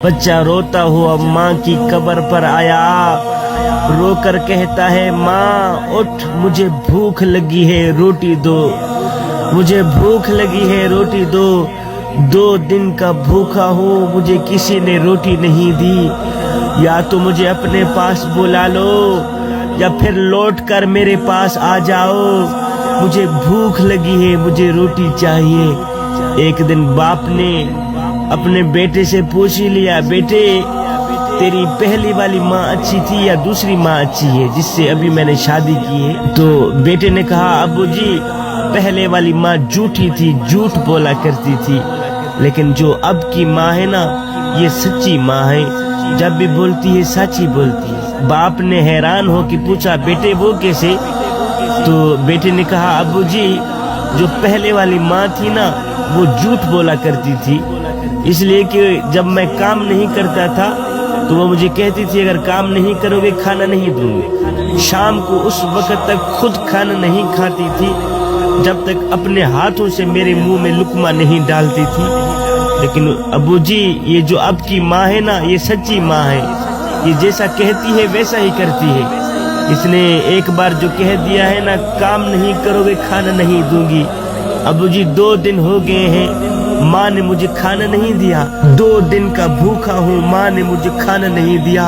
بچہ روتا ہوا ماں کی قبر پر آیا، رو کر کہتا ہے ماں اٹھ، مجھے بھوک لگی ہے روٹی دو، مجھے بھوک لگی ہے روٹی دو، 2 دن کا بھوکا ہوں، مجھے کسی نے روٹی نہیں دی، یا تو مجھے اپنے پاس بلا لو یا پھر لوٹ کر میرے پاس آ جاؤ، مجھے بھوک لگی ہے، مجھے روٹی چاہیے۔ ایک دن باپ نے اپنے بیٹے سے پوچھ لیا، بیٹے تیری پہلی والی ماں اچھی تھی یا دوسری ماں اچھی ہے جس سے ابھی میں نے شادی کی ہے؟ تو بیٹے نے کہا ابو جی پہلے والی ماں جھوٹی تھی، جھوٹ بولا کرتی تھی، لیکن جو اب کی ماں ہے نا یہ سچی ماں ہے، جب بھی بولتی ہے سچ ہی بولتی ہے۔ باپ نے حیران ہو کے پوچھا بیٹے وہ کیسے؟ تو بیٹے نے کہا ابو جی جو پہلے والی ماں تھی نا وہ جھوٹ بولا کرتی تھی، اس لیے کہ جب میں کام نہیں کرتا تھا تو وہ مجھے کہتی تھی اگر کام نہیں کرو گے کھانا نہیں دوں گی۔ شام کو اس وقت تک خود کھانا نہیں کھاتی تھی جب تک اپنے ہاتھوں سے میرے منہ میں لقمہ نہیں ڈالتی تھی، لیکن ابو جی یہ جو اب کی ماں ہے نا یہ سچی ماں ہے، یہ جیسا کہتی ہے ویسا ہی کرتی ہے، اس نے ایک بار جو کہہ دیا ہے نا کام نہیں کرو گے کھانا نہیں دوں گی۔ ابو جی 2 دن ہو گئے ہیں ماں نے مجھے کھانا نہیں دیا، 2 دن کا بھوکا ہوں ماں نے مجھے کھانا نہیں دیا۔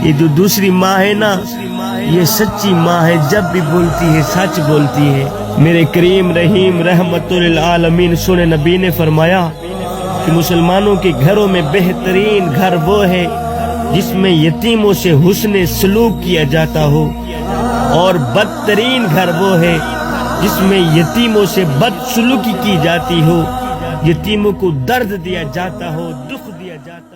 یہ جو دوسری ماں ہے نا یہ سچی ماں ہے، جب بھی بولتی ہے سچ بولتی ہے۔ میرے کریم رحیم رحمت للعالمین سونے نبی نے فرمایا کہ مسلمانوں کے گھروں میں بہترین گھر وہ ہے جس میں یتیموں سے حسن سلوک کیا جاتا ہو، اور بدترین گھر وہ ہے جس میں یتیموں سے بدسلوکی کی جاتی ہو، یتیموں کو درد دیا جاتا ہو، دکھ دیا جاتا ہو۔